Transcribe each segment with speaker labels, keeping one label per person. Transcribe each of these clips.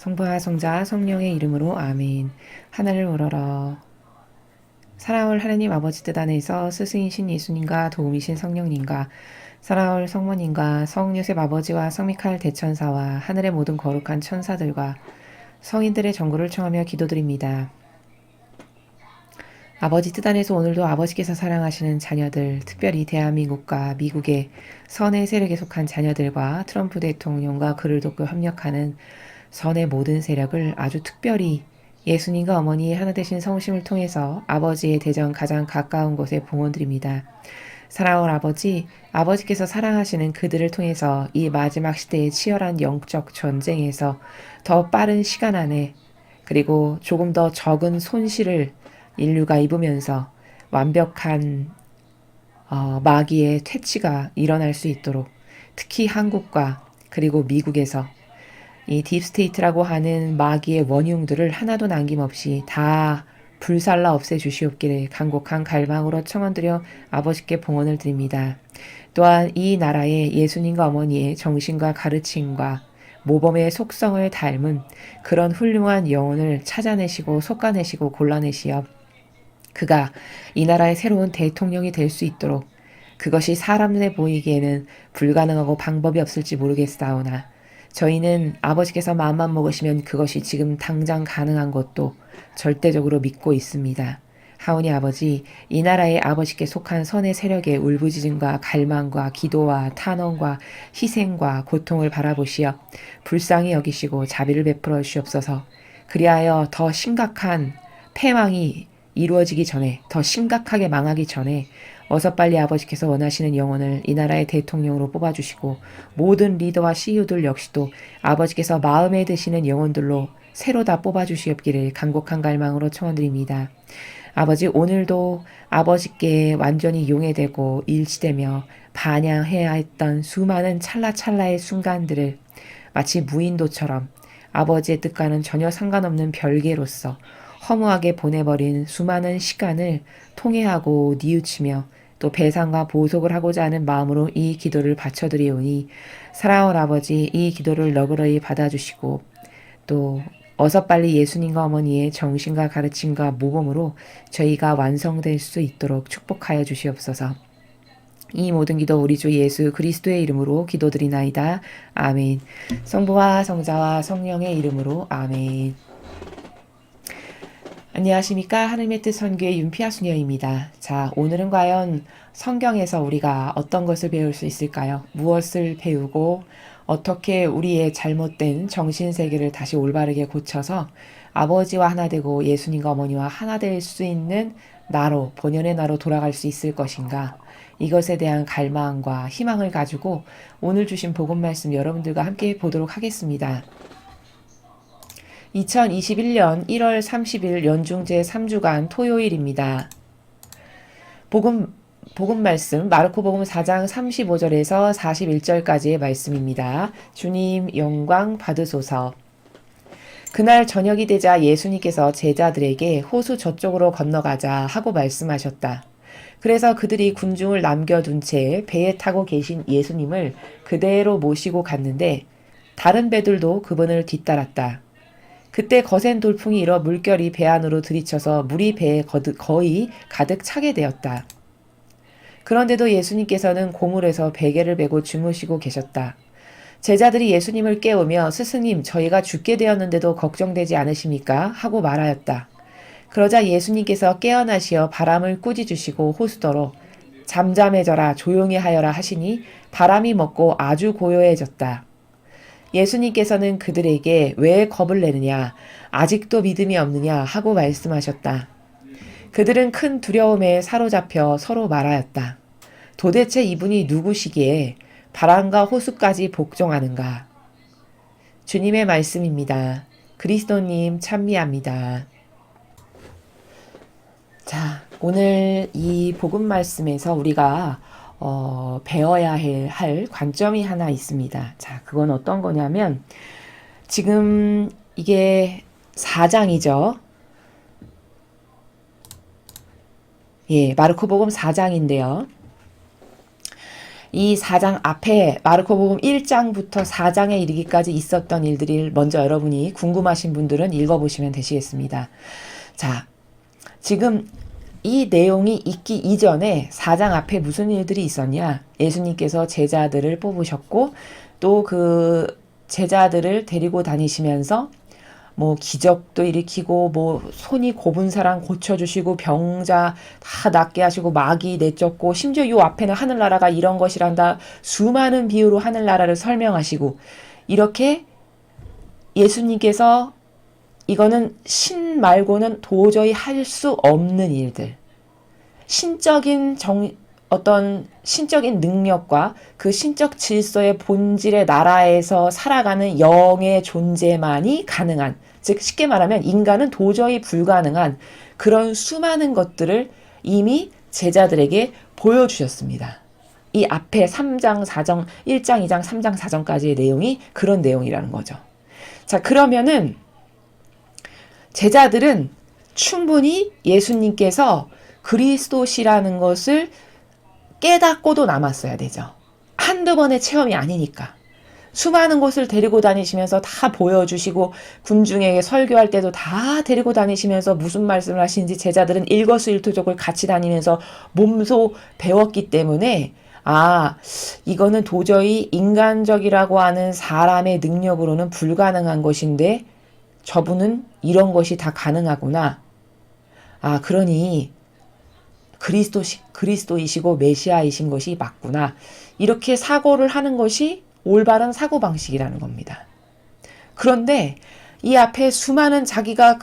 Speaker 1: 성부와 성자 성령의 이름으로 아멘. 하늘을 우러러 사랑할 하나님 아버지 뜻 안에서 스승이신 예수님과 도움이신 성령님과 사랑할 성모님과 성요셉 아버지와 성미카엘 대천사와 하늘의 모든 거룩한 천사들과 성인들의 전구를 청하며 기도드립니다. 아버지 뜻 안에서 오늘도 아버지께서 사랑하시는 자녀들, 특별히 대한민국과 미국의 선의 세력에 속한 자녀들과 트럼프 대통령과 그를 돕고 협력하는 선의 모든 세력을 아주 특별히 예수님과 어머니의 하나 되신 성심을 통해서 아버지의 대전 가장 가까운 곳에 봉헌드립니다. 사랑하는 아버지, 아버지께서 사랑하시는 그들을 통해서 이 마지막 시대의 치열한 영적 전쟁에서 더 빠른 시간 안에 그리고 조금 더 적은 손실을 인류가 입으면서 완벽한 마귀의 퇴치가 일어날 수 있도록 특히 한국과 그리고 미국에서 이 딥스테이트라고 하는 마귀의 원흉들을 하나도 남김없이 다 불살라 없애주시옵기를 간곡한 갈망으로 청원드려 아버지께 봉헌을 드립니다. 또한 이 나라의 예수님과 어머니의 정신과 가르침과 모범의 속성을 닮은 그런 훌륭한 영혼을 찾아내시고 솎아내시고 골라내시어 그가 이 나라의 새로운 대통령이 될 수 있도록 그것이 사람 눈에 보이기에는 불가능하고 방법이 없을지 모르겠사오나 저희는 아버지께서 마음만 먹으시면 그것이 지금 당장 가능한 것도 절대적으로 믿고 있습니다. 하오니 아버지, 이 나라의 아버지께 속한 선의 세력의 울부짖음과 갈망과 기도와 탄원과 희생과 고통을 바라보시어 불쌍히 여기시고 자비를 베풀어 주시옵소서. 그리하여 더 심각한 패망이 이루어지기 전에, 더 심각하게 망하기 전에 어서 빨리 아버지께서 원하시는 영혼을 이 나라의 대통령으로 뽑아주시고 모든 리더와 CEO들 역시도 아버지께서 마음에 드시는 영혼들로 새로 다 뽑아주시옵기를 간곡한 갈망으로 청원드립니다. 아버지, 오늘도 아버지께 완전히 용해되고 일치되며 반향해야 했던 수많은 찰나찰나의 순간들을 마치 무인도처럼 아버지의 뜻과는 전혀 상관없는 별개로서 허무하게 보내버린 수많은 시간을 통회하고 뉘우치며 또 배상과 보속을 하고자 하는 마음으로 이 기도를 바쳐드리오니 사랑하는 아버지, 이 기도를 너그러이 받아주시고 또 어서 빨리 예수님과 어머니의 정신과 가르침과 모범으로 저희가 완성될 수 있도록 축복하여 주시옵소서. 이 모든 기도 우리 주 예수 그리스도의 이름으로 기도드리나이다. 아멘. 성부와 성자와 성령의 이름으로 아멘. 안녕하십니까. 하늘의 뜻 선교의 윤피아 수녀입니다. 자, 오늘은 과연 성경에서 우리가 어떤 것을 배울 수 있을까요? 무엇을 배우고 어떻게 우리의 잘못된 정신세계를 다시 올바르게 고쳐서 아버지와 하나 되고 예수님과 어머니와 하나 될 수 있는 나로, 본연의 나로 돌아갈 수 있을 것인가? 이것에 대한 갈망과 희망을 가지고 오늘 주신 복음 말씀 여러분들과 함께 보도록 하겠습니다. 2021년 1월 30일 연중제 3주간 토요일입니다. 복음 말씀 마르코복음 4장 35절에서 41절까지의 말씀입니다. 주님 영광 받으소서. 그날 저녁이 되자 예수님께서 제자들에게 호수 저쪽으로 건너가자 하고 말씀하셨다. 그래서 그들이 군중을 남겨둔 채 배에 타고 계신 예수님을 그대로 모시고 갔는데 다른 배들도 그분을 뒤따랐다. 그때 거센 돌풍이 일어 물결이 배 안으로 들이쳐서 물이 배에 거의 가득 차게 되었다. 그런데도 예수님께서는 고물에서 베개를 메고 주무시고 계셨다. 제자들이 예수님을 깨우며 스승님, 저희가 죽게 되었는데도 걱정되지 않으십니까? 하고 말하였다. 그러자 예수님께서 깨어나시어 바람을 꾸짖으시고 호수더러 잠잠해져라 조용히 하여라 하시니 바람이 멎고 아주 고요해졌다. 예수님께서는 그들에게 왜 겁을 내느냐, 아직도 믿음이 없느냐 하고 말씀하셨다. 그들은 큰 두려움에 사로잡혀 서로 말하였다. 도대체 이분이 누구시기에 바람과 호수까지 복종하는가? 주님의 말씀입니다. 그리스도님 찬미합니다. 자, 오늘 이 복음 말씀에서 우리가 배워야 할 관점이 하나 있습니다. 자, 그건 어떤 거냐면 지금 이게 4장이죠. 예, 마르코복음 4장인데요. 이 4장 앞에 마르코복음 1장부터 4장에 이르기까지 있었던 일들을 먼저 여러분이 궁금하신 분들은 읽어보시면 되시겠습니다. 자, 지금 이 내용이 있기 이전에 4장 앞에 무슨 일들이 있었냐? 예수님께서 제자들을 뽑으셨고 또 그 제자들을 데리고 다니시면서 뭐 기적도 일으키고 뭐 손이 곱은 사람 고쳐주시고 병자 다 낫게 하시고 마귀 내쫓고 심지어 요 앞에는 하늘나라가 이런 것이란다 수많은 비유로 하늘나라를 설명하시고 이렇게 예수님께서 이거는 신 말고는 도저히 할 수 없는 일들 어떤 신적인 능력과 그 신적 질서의 본질의 나라에서 살아가는 영의 존재만이 가능한, 즉 쉽게 말하면 인간은 도저히 불가능한 그런 수많은 것들을 이미 제자들에게 보여주셨습니다. 이 앞에 3장, 4장, 1장, 2장, 3장, 4장까지의 내용이 그런 내용이라는 거죠. 자, 그러면은 제자들은 충분히 예수님께서 그리스도시라는 것을 깨닫고도 남았어야 되죠. 한두 번의 체험이 아니니까. 수많은 곳을 데리고 다니시면서 다 보여주시고 군중에게 설교할 때도 다 데리고 다니시면서 무슨 말씀을 하시는지 제자들은 일거수일투족을 같이 다니면서 몸소 배웠기 때문에 이거는 도저히 인간적이라고 하는 사람의 능력으로는 불가능한 것인데 저분은 이런 것이 다 가능하구나. 그러니 그리스도이시고 메시아이신 것이 맞구나. 이렇게 사고를 하는 것이 올바른 사고방식이라는 겁니다. 그런데 이 앞에 수많은 자기가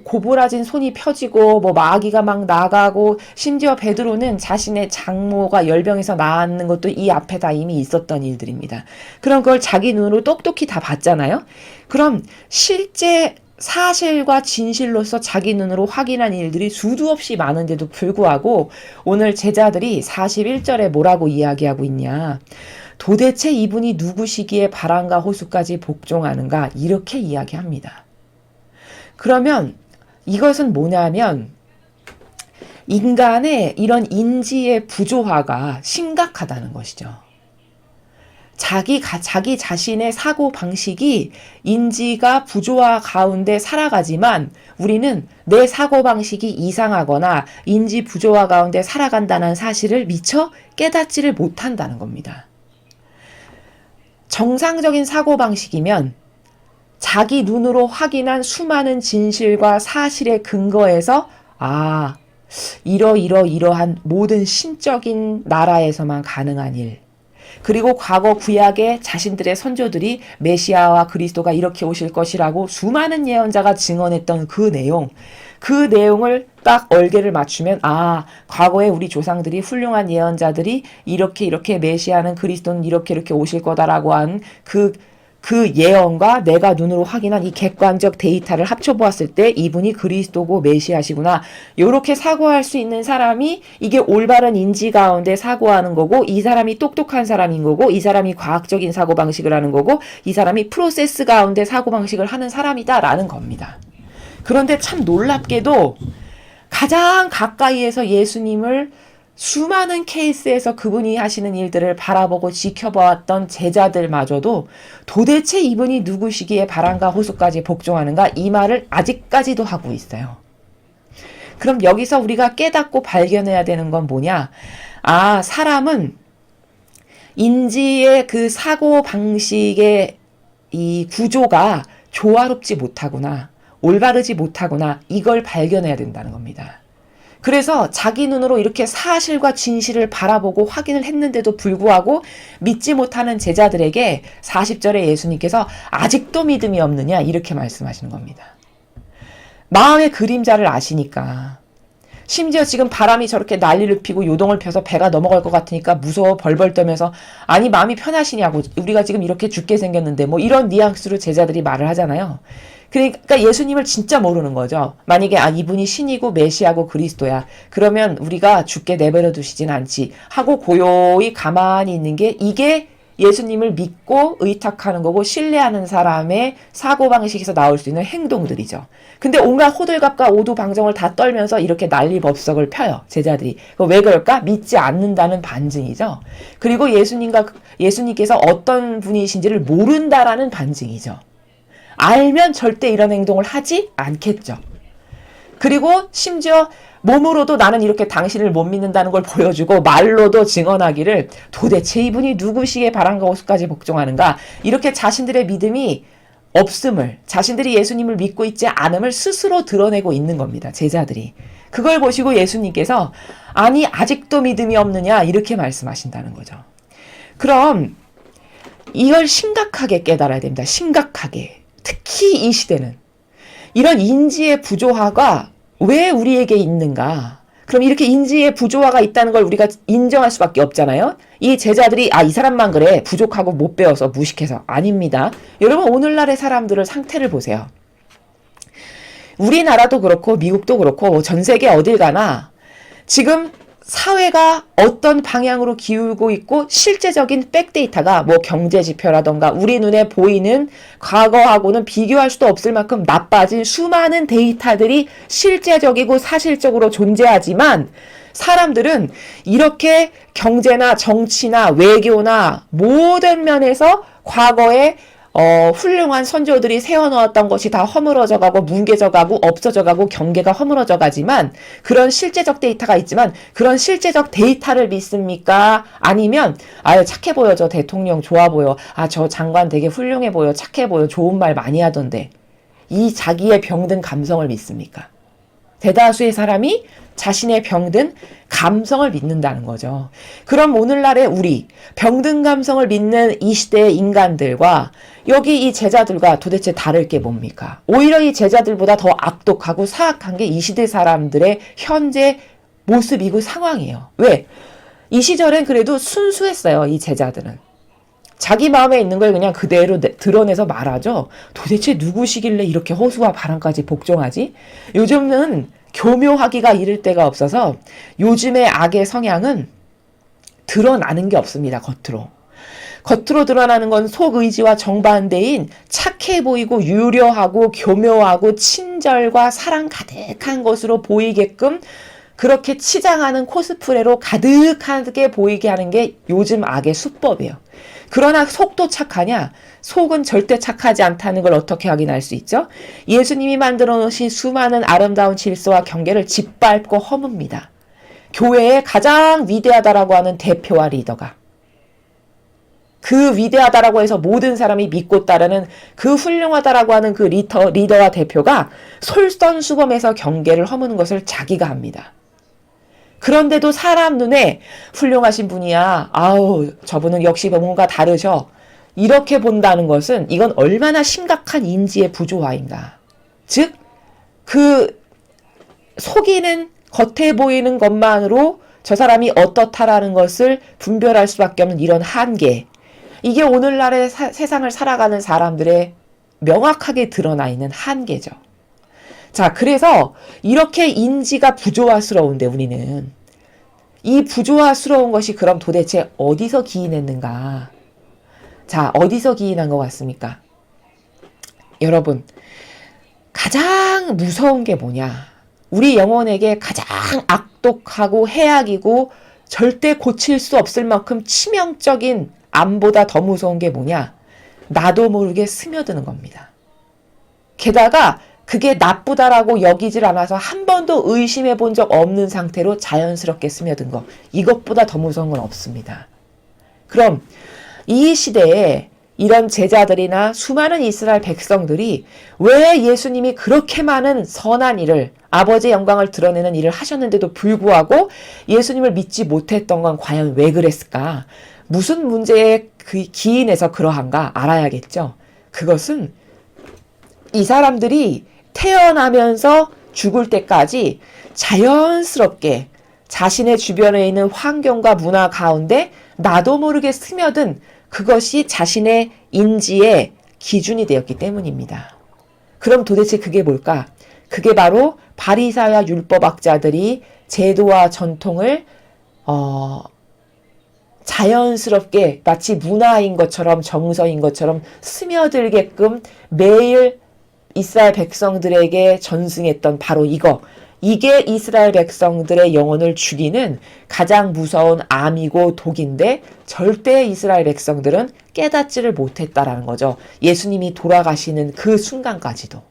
Speaker 1: 고부라진 손이 펴지고 뭐 마귀가 막 나가고 심지어 베드로는 자신의 장모가 열병에서 나았는 것도 이 앞에 다 이미 있었던 일들입니다. 그럼 그걸 자기 눈으로 똑똑히 다 봤잖아요. 그럼 실제 사실과 진실로서 자기 눈으로 확인한 일들이 수도 없이 많은데도 불구하고 오늘 제자들이 41절에 뭐라고 이야기하고 있냐. 도대체 이분이 누구시기에 바람과 호수까지 복종하는가 이렇게 이야기합니다. 그러면 이것은 뭐냐면 인간의 이런 인지의 부조화가 심각하다는 것이죠. 자기 자신의 사고 방식이 인지가 부조화 가운데 살아가지만 우리는 내 사고 방식이 이상하거나 인지 부조화 가운데 살아간다는 사실을 미처 깨닫지를 못한다는 겁니다. 정상적인 사고 방식이면 자기 눈으로 확인한 수많은 진실과 사실의 근거에서 이러한 모든 신적인 나라에서만 가능한 일, 그리고 과거 구약의 자신들의 선조들이 메시아와 그리스도가 이렇게 오실 것이라고 수많은 예언자가 증언했던 그 내용을 딱 얼개를 맞추면 과거에 우리 조상들이 훌륭한 예언자들이 이렇게 메시아는 그리스도는 이렇게 오실 거다라고 한 그 예언과 내가 눈으로 확인한 이 객관적 데이터를 합쳐보았을 때 이분이 그리스도고 메시아시구나. 이렇게 사고할 수 있는 사람이 이게 올바른 인지 가운데 사고하는 거고 이 사람이 똑똑한 사람인 거고 이 사람이 과학적인 사고방식을 하는 거고 이 사람이 프로세스 가운데 사고방식을 하는 사람이다라는 겁니다. 그런데 참 놀랍게도 가장 가까이에서 예수님을 수많은 케이스에서 그분이 하시는 일들을 바라보고 지켜보았던 제자들마저도 도대체 이분이 누구시기에 바람과 호수까지 복종하는가 이 말을 아직까지도 하고 있어요. 그럼 여기서 우리가 깨닫고 발견해야 되는 건 뭐냐? 사람은 인지의 그 사고 방식의 이 구조가 조화롭지 못하구나, 올바르지 못하구나, 이걸 발견해야 된다는 겁니다. 그래서 자기 눈으로 이렇게 사실과 진실을 바라보고 확인을 했는데도 불구하고 믿지 못하는 제자들에게 40절에 예수님께서 아직도 믿음이 없느냐 이렇게 말씀하시는 겁니다. 마음의 그림자를 아시니까, 심지어 지금 바람이 저렇게 난리를 피고 요동을 펴서 배가 넘어갈 것 같으니까 무서워 벌벌 떨면서 마음이 편하시냐고, 우리가 지금 이렇게 죽게 생겼는데 뭐 이런 뉘앙스로 제자들이 말을 하잖아요. 그러니까 예수님을 진짜 모르는 거죠. 만약에 이분이 신이고 메시아고 그리스도야, 그러면 우리가 죽게 내버려 두시진 않지 하고 고요히 가만히 있는 게 이게 예수님을 믿고 의탁하는 거고 신뢰하는 사람의 사고방식에서 나올 수 있는 행동들이죠. 근데 온갖 호들갑과 오두방정을 다 떨면서 이렇게 난리법석을 펴요. 제자들이. 왜 그럴까? 믿지 않는다는 반증이죠. 그리고 예수님께서 어떤 분이신지를 모른다라는 반증이죠. 알면 절대 이런 행동을 하지 않겠죠. 그리고 심지어 몸으로도 나는 이렇게 당신을 못 믿는다는 걸 보여주고 말로도 증언하기를 도대체 이분이 누구시기에 바람과 호수까지 복종하는가, 이렇게 자신들의 믿음이 없음을, 자신들이 예수님을 믿고 있지 않음을 스스로 드러내고 있는 겁니다. 제자들이. 그걸 보시고 예수님께서 아니 아직도 믿음이 없느냐 이렇게 말씀하신다는 거죠. 그럼 이걸 심각하게 깨달아야 됩니다. 심각하게. 특히 이 시대는 이런 인지의 부조화가 왜 우리에게 있는가? 그럼 이렇게 인지의 부조화가 있다는 걸 우리가 인정할 수밖에 없잖아요. 이 제자들이 이 사람만 그래 부족하고 못 배워서 무식해서 아닙니다. 여러분 오늘날의 사람들의 상태를 보세요. 우리나라도 그렇고 미국도 그렇고 전 세계 어딜 가나 지금 사회가 어떤 방향으로 기울고 있고 실제적인 백데이터가 뭐 경제 지표라던가 우리 눈에 보이는 과거하고는 비교할 수도 없을 만큼 나빠진 수많은 데이터들이 실제적이고 사실적으로 존재하지만 사람들은 이렇게 경제나 정치나 외교나 모든 면에서 과거에 훌륭한 선조들이 세워놓았던 것이 다 허물어져 가고 뭉개져 가고 없어져 가고 경계가 허물어져 가지만 그런 실제적 데이터가 있지만 그런 실제적 데이터를 믿습니까? 아니면 착해 보여, 저 대통령 좋아 보여, 저 장관 되게 훌륭해 보여, 착해 보여, 좋은 말 많이 하던데, 이 자기의 병든 감성을 믿습니까? 대다수의 사람이 자신의 병든 감성을 믿는다는 거죠. 그럼 오늘날의 우리 병든 감성을 믿는 이 시대의 인간들과 여기 이 제자들과 도대체 다를 게 뭡니까? 오히려 이 제자들보다 더 악독하고 사악한 게 이 시대 사람들의 현재 모습이고 상황이에요. 왜? 이 시절엔 그래도 순수했어요. 이 제자들은. 자기 마음에 있는 걸 그냥 그대로 드러내서 말하죠. 도대체 누구시길래 이렇게 허수와 바람까지 복종하지? 요즘은 교묘하기가 이를 데가 없어서 요즘의 악의 성향은 드러나는 게 없습니다. 겉으로 드러나는 건 속의지와 정반대인 착해 보이고 유려하고 교묘하고 친절과 사랑 가득한 것으로 보이게끔 그렇게 치장하는 코스프레로 가득하게 보이게 하는 게 요즘 악의 수법이에요. 그러나 속도 착하냐? 속은 절대 착하지 않다는 걸 어떻게 확인할 수 있죠? 예수님이 만들어 놓으신 수많은 아름다운 질서와 경계를 짓밟고 허뭅니다. 교회의 가장 위대하다라고 하는 대표와 리더가, 그 위대하다라고 해서 모든 사람이 믿고 따르는 그 훌륭하다라고 하는 그 리더와 대표가 솔선수범해서 경계를 허무는 것을 자기가 합니다. 그런데도 사람 눈에 훌륭하신 분이야, 저분은 역시 뭔가 다르셔, 이렇게 본다는 것은 이건 얼마나 심각한 인지의 부조화인가. 즉, 그 속이는 겉에 보이는 것만으로 저 사람이 어떻다라는 것을 분별할 수밖에 없는 이런 한계, 이게 오늘날의 세상을 살아가는 사람들의 명확하게 드러나 있는 한계죠. 자, 그래서 이렇게 인지가 부조화스러운데 우리는 이 부조화스러운 것이 그럼 도대체 어디서 기인했는가? 자, 어디서 기인한 것 같습니까? 여러분, 가장 무서운 게 뭐냐? 우리 영혼에게 가장 악독하고 해악이고 절대 고칠 수 없을 만큼 치명적인 암보다 더 무서운 게 뭐냐? 나도 모르게 스며드는 겁니다. 게다가 그게 나쁘다라고 여기질 않아서 한 번도 의심해 본 적 없는 상태로 자연스럽게 스며든 거. 이것보다 더 무서운 건 없습니다. 그럼 이 시대에 이런 제자들이나 수많은 이스라엘 백성들이 왜 예수님이 그렇게 많은 선한 일을, 아버지의 영광을 드러내는 일을 하셨는데도 불구하고 예수님을 믿지 못했던 건 과연 왜 그랬을까? 무슨 문제에 기인해서 그러한가 알아야겠죠. 그것은 이 사람들이 태어나면서 죽을 때까지 자연스럽게 자신의 주변에 있는 환경과 문화 가운데 나도 모르게 스며든 그것이 자신의 인지의 기준이 되었기 때문입니다. 그럼 도대체 그게 뭘까? 그게 바로 바리새와 율법학자들이 제도와 전통을 자연스럽게 마치 문화인 것처럼 정서인 것처럼 스며들게끔 매일 이스라엘 백성들에게 전승했던 바로 이게 이스라엘 백성들의 영혼을 죽이는 가장 무서운 암이고 독인데 절대 이스라엘 백성들은 깨닫지를 못했다라는 거죠. 예수님이 돌아가시는 그 순간까지도.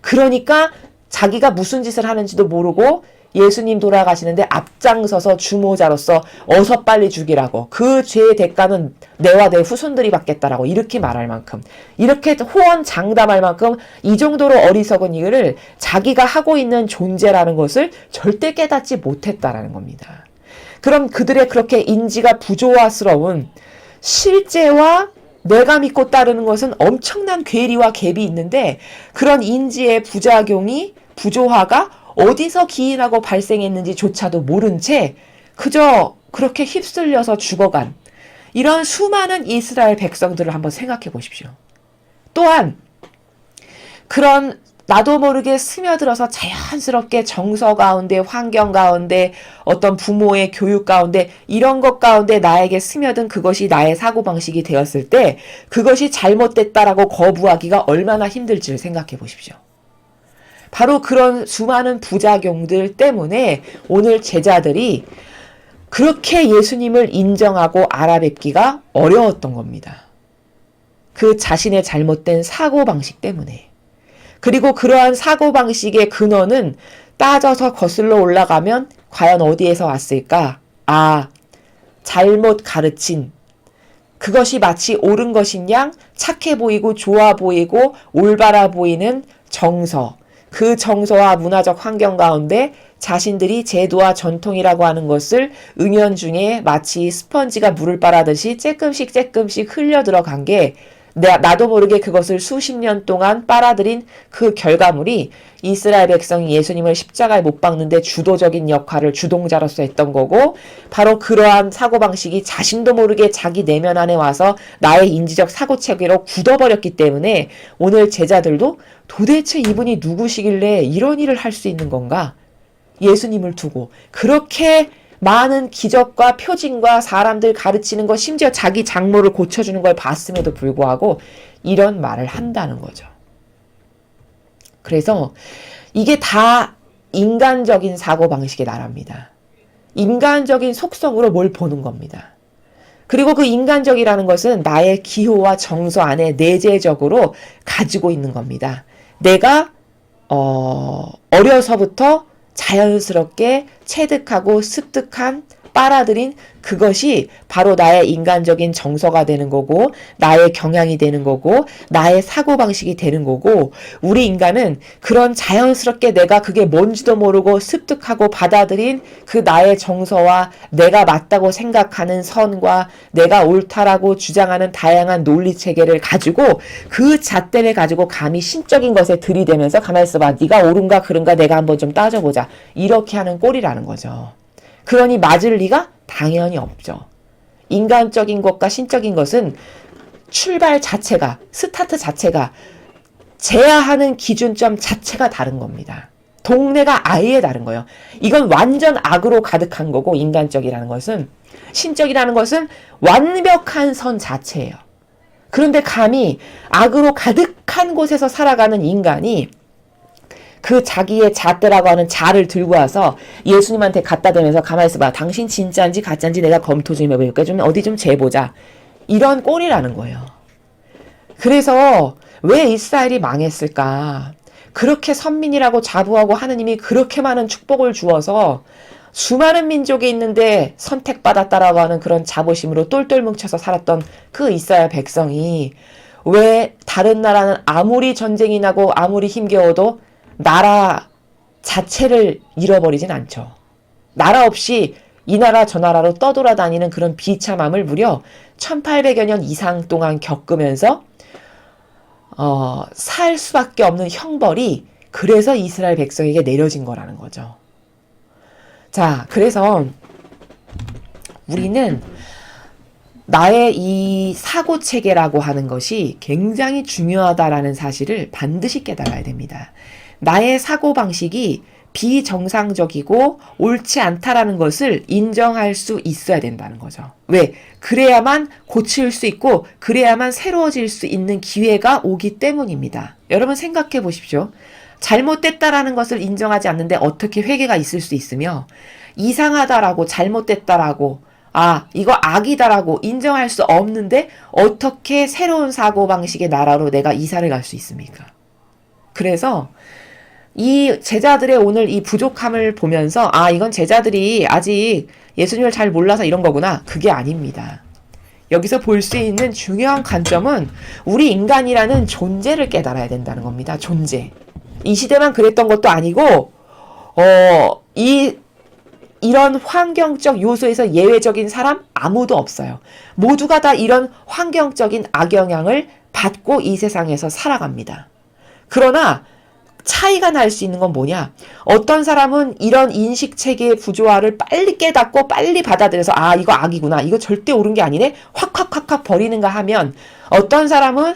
Speaker 1: 그러니까 자기가 무슨 짓을 하는지도 모르고 예수님 돌아가시는데 앞장서서 주모자로서 어서 빨리 죽이라고, 그 죄의 대가는 내와 내 후손들이 받겠다라고 이렇게 말할 만큼, 이렇게 호언장담할 만큼 이 정도로 어리석은 일을 자기가 하고 있는 존재라는 것을 절대 깨닫지 못했다라는 겁니다. 그럼 그들의 그렇게 인지가 부조화스러운 실제와 내가 믿고 따르는 것은 엄청난 괴리와 갭이 있는데, 그런 인지의 부조화가 어디서 기인하고 발생했는지조차도 모른 채 그저 그렇게 휩쓸려서 죽어간 이런 수많은 이스라엘 백성들을 한번 생각해 보십시오. 또한 그런 나도 모르게 스며들어서 자연스럽게 정서 가운데, 환경 가운데, 어떤 부모의 교육 가운데, 이런 것 가운데 나에게 스며든 그것이 나의 사고방식이 되었을 때 그것이 잘못됐다라고 거부하기가 얼마나 힘들지를 생각해 보십시오. 바로 그런 수많은 부작용들 때문에 오늘 제자들이 그렇게 예수님을 인정하고 알아뵙기가 어려웠던 겁니다. 그 자신의 잘못된 사고방식 때문에. 그리고 그러한 사고방식의 근원은 따져서 거슬러 올라가면 과연 어디에서 왔을까? 잘못 가르친, 그것이 마치 옳은 것인 양 착해 보이고 좋아 보이고 올바라 보이는 정서, 그 정서와 문화적 환경 가운데 자신들이 제도와 전통이라고 하는 것을 은연중에 마치 스펀지가 물을 빨아듯이 조금씩 흘려 들어간 게 나도 모르게 그것을 수십 년 동안 빨아들인 그 결과물이 이스라엘 백성이 예수님을 십자가에 못 박는데 주도적인 역할을 주동자로서 했던 거고, 바로 그러한 사고방식이 자신도 모르게 자기 내면 안에 와서 나의 인지적 사고체계로 굳어버렸기 때문에 오늘 제자들도 도대체 이분이 누구시길래 이런 일을 할 수 있는 건가? 예수님을 두고 그렇게 많은 기적과 표징과 사람들 가르치는 것, 심지어 자기 장모를 고쳐주는 걸 봤음에도 불구하고 이런 말을 한다는 거죠. 그래서 이게 다 인간적인 사고방식의 나라입니다. 인간적인 속성으로 뭘 보는 겁니다. 그리고 그 인간적이라는 것은 나의 기호와 정서 안에 내재적으로 가지고 있는 겁니다. 내가 어려서부터 자연스럽게 체득하고 습득한, 빨아들인 그것이 바로 나의 인간적인 정서가 되는 거고, 나의 경향이 되는 거고, 나의 사고방식이 되는 거고, 우리 인간은 그런 자연스럽게 내가 그게 뭔지도 모르고 습득하고 받아들인 그 나의 정서와 내가 맞다고 생각하는 선과 내가 옳다라고 주장하는 다양한 논리체계를 가지고 그 잣대를 가지고 감히 신적인 것에 들이대면서 가만히 있어봐, 네가 옳은가 그른가 내가 한번 좀 따져보자, 이렇게 하는 꼴이라는 거죠. 그러니 맞을 리가 당연히 없죠. 인간적인 것과 신적인 것은 출발 자체가, 스타트 자체가, 제야하는 기준점 자체가 다른 겁니다. 동네가 아예 다른 거예요. 이건 완전 악으로 가득한 거고, 인간적이라는 것은, 신적이라는 것은 완벽한 선 자체예요. 그런데 감히 악으로 가득한 곳에서 살아가는 인간이 그 자기의 잣대라고 하는 자를 들고 와서 예수님한테 갖다 대면서 가만히 있어봐, 당신 진짜인지 가짜인지 내가 검토 좀 해볼까, 좀 어디 좀 재보자, 이런 꼴이라는 거예요. 그래서 왜 이스라엘이 망했을까? 그렇게 선민이라고 자부하고 하느님이 그렇게 많은 축복을 주어서 수많은 민족이 있는데 선택받았다라고 하는 그런 자부심으로 똘똘 뭉쳐서 살았던 그 이스라엘 백성이 왜 다른 나라는 아무리 전쟁이 나고 아무리 힘겨워도 나라 자체를 잃어버리진 않죠. 나라 없이 이 나라 저 나라로 떠돌아다니는 그런 비참함을 무려 1800여 년 이상 동안 겪으면서 살 수밖에 없는 형벌이 그래서 이스라엘 백성에게 내려진 거라는 거죠. 자, 그래서 우리는 나의 이 사고체계라고 하는 것이 굉장히 중요하다라는 사실을 반드시 깨달아야 됩니다. 나의 사고방식이 비정상적이고 옳지 않다라는 것을 인정할 수 있어야 된다는 거죠. 왜? 그래야만 고칠 수 있고 그래야만 새로워질 수 있는 기회가 오기 때문입니다. 여러분 생각해 보십시오. 잘못됐다라는 것을 인정하지 않는데 어떻게 회개가 있을 수 있으며 이상하다라고 잘못됐다라고 이거 악이다라고 인정할 수 없는데 어떻게 새로운 사고방식의 나라로 내가 이사를 갈 수 있습니까? 그래서 이 제자들의 오늘 이 부족함을 보면서 이건 제자들이 아직 예수님을 잘 몰라서 이런 거구나. 그게 아닙니다. 여기서 볼 수 있는 중요한 관점은 우리 인간이라는 존재를 깨달아야 된다는 겁니다. 존재. 이 시대만 그랬던 것도 아니고 이런 환경적 요소에서 예외적인 사람 아무도 없어요. 모두가 다 이런 환경적인 악영향을 받고 이 세상에서 살아갑니다. 그러나 차이가 날 수 있는 건 뭐냐? 어떤 사람은 이런 인식체계의 부조화를 빨리 깨닫고 빨리 받아들여서 이거 악이구나. 이거 절대 옳은 게 아니네. 확 버리는가 하면 어떤 사람은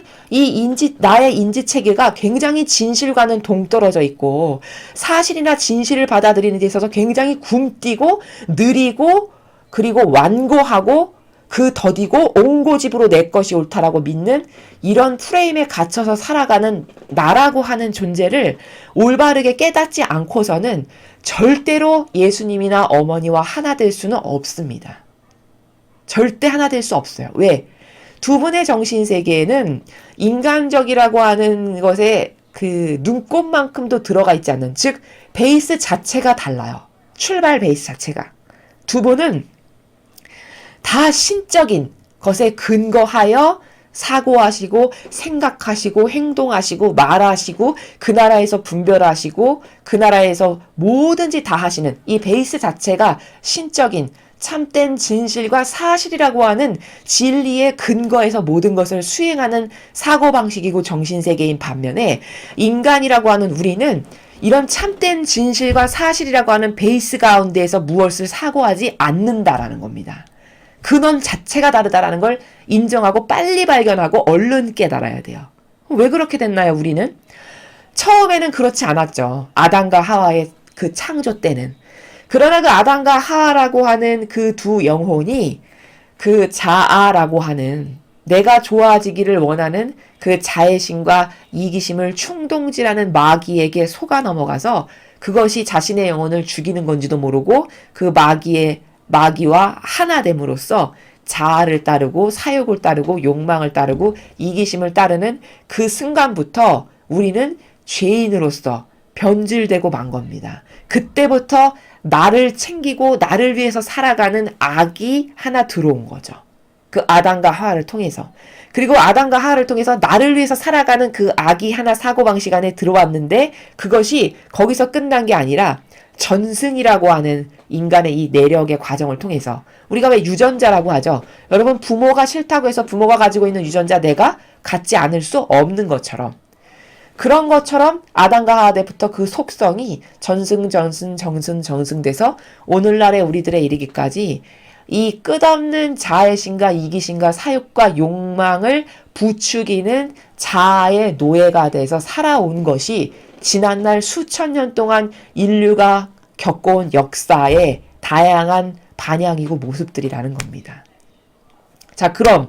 Speaker 1: 나의 인지체계가 굉장히 진실과는 동떨어져 있고 사실이나 진실을 받아들이는 데 있어서 굉장히 굼뛰고 느리고 그리고 완고하고 그 더디고 옹고집으로 내 것이 옳다라고 믿는 이런 프레임에 갇혀서 살아가는 나라고 하는 존재를 올바르게 깨닫지 않고서는 절대로 예수님이나 어머니와 하나 될 수는 없습니다. 절대 하나 될 수 없어요. 왜? 두 분의 정신세계에는 인간적이라고 하는 것에 그 눈꼽만큼도 들어가 있지 않는, 즉 베이스 자체가 달라요. 출발 베이스 자체가. 두 분은 다 신적인 것에 근거하여 사고하시고 생각하시고 행동하시고 말하시고 그 나라에서 분별하시고 그 나라에서 뭐든지 다 하시는 이 베이스 자체가 신적인 참된 진실과 사실이라고 하는 진리의 근거에서 모든 것을 수행하는 사고방식이고 정신세계인 반면에 인간이라고 하는 우리는 이런 참된 진실과 사실이라고 하는 베이스 가운데에서 무엇을 사고하지 않는다라는 겁니다. 근원 자체가 다르다라는 걸 인정하고 빨리 발견하고 얼른 깨달아야 돼요. 왜 그렇게 됐나요, 우리는? 처음에는 그렇지 않았죠. 아담과 하와의 그 창조 때는. 그러나 그 아담과 하와라고 하는 그 두 영혼이 그 자아라고 하는 내가 좋아지기를 원하는 그 자애심과 이기심을 충동질하는 마귀에게 속아 넘어가서 그것이 자신의 영혼을 죽이는 건지도 모르고 그 마귀와 하나됨으로써 자아를 따르고 사욕을 따르고 욕망을 따르고 이기심을 따르는 그 순간부터 우리는 죄인으로서 변질되고 만 겁니다. 그때부터 나를 챙기고 나를 위해서 살아가는 악이 하나 들어온 거죠. 그 아담과 하와를 통해서. 그리고 아담과 하와를 통해서 나를 위해서 살아가는 그 악이 하나 사고방식 안에 들어왔는데 그것이 거기서 끝난 게 아니라 전승이라고 하는 인간의 이 내력의 과정을 통해서 우리가 왜 유전자라고 하죠. 여러분 부모가 싫다고 해서 부모가 가지고 있는 유전자 내가 갖지 않을 수 없는 것처럼 그런 것처럼 아담과 하와 때부터 그 속성이 전승돼서 오늘날의 우리들의 이르기까지 이 끝없는 자애심과 이기심과 사욕과 욕망을 부추기는 자아의 노예가 돼서 살아온 것이 지난날 수천 년 동안 인류가 겪어온 역사의 다양한 반향이고 모습들이라는 겁니다. 자, 그럼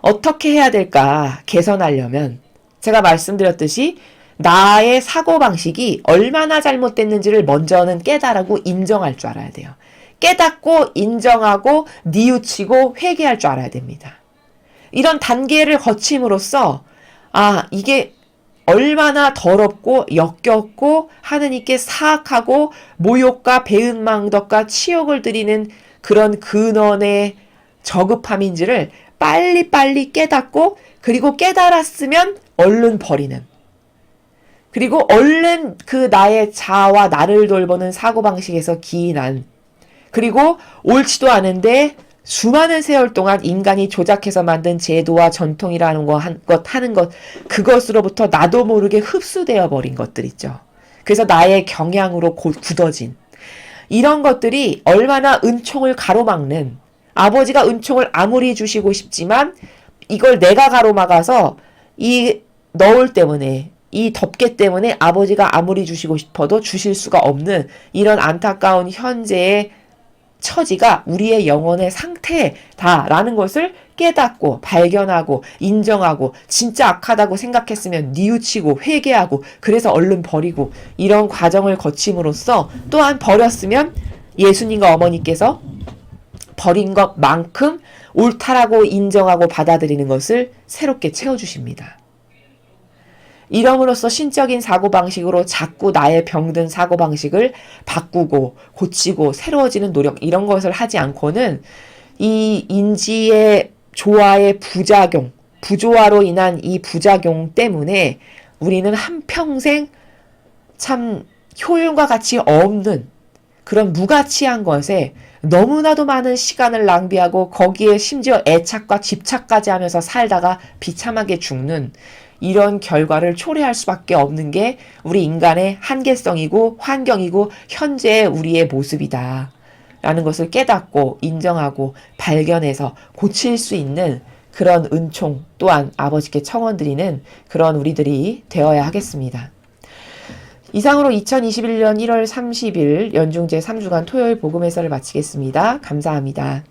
Speaker 1: 어떻게 해야 될까 개선하려면 제가 말씀드렸듯이 나의 사고방식이 얼마나 잘못됐는지를 먼저는 깨달고 인정할 줄 알아야 돼요. 깨닫고 인정하고 뉘우치고 회개할 줄 알아야 됩니다. 이런 단계를 거침으로써 이게 얼마나 더럽고 역겹고 하느님께 사악하고 모욕과 배은망덕과 치욕을 드리는 그런 근원의 저급함인지를 빨리빨리 깨닫고 그리고 깨달았으면 얼른 버리는 그리고 얼른 그 나의 자아와 나를 돌보는 사고방식에서 기인한 그리고 옳지도 않은데 수많은 세월 동안 인간이 조작해서 만든 제도와 전통이라는 하는 것 그것으로부터 나도 모르게 흡수되어 버린 것들 있죠. 그래서 나의 경향으로 굳어진 이런 것들이 얼마나 은총을 가로막는 아버지가 은총을 아무리 주시고 싶지만 이걸 내가 가로막아서 이 너울 때문에 이 덮개 때문에 아버지가 아무리 주시고 싶어도 주실 수가 없는 이런 안타까운 현재의 처지가 우리의 영혼의 상태다라는 것을 깨닫고 발견하고 인정하고 진짜 악하다고 생각했으면 뉘우치고 회개하고 그래서 얼른 버리고 이런 과정을 거침으로써 또한 버렸으면 예수님과 어머니께서 버린 것만큼 옳다라고 인정하고 받아들이는 것을 새롭게 채워주십니다. 이럼으로써 신적인 사고방식으로 자꾸 나의 병든 사고방식을 바꾸고 고치고 새로워지는 노력 이런 것을 하지 않고는 이 인지의 조화의 부작용, 부조화로 인한 이 부작용 때문에 우리는 한평생 참 효율과 가치 없는 그런 무가치한 것에 너무나도 많은 시간을 낭비하고 거기에 심지어 애착과 집착까지 하면서 살다가 비참하게 죽는 이런 결과를 초래할 수밖에 없는 게 우리 인간의 한계성이고 환경이고 현재의 우리의 모습이다. 라는 것을 깨닫고 인정하고 발견해서 고칠 수 있는 그런 은총 또한 아버지께 청원드리는 그런 우리들이 되어야 하겠습니다. 이상으로 2021년 1월 30일 연중 제3주간 토요일 복음 해설을 마치겠습니다. 감사합니다.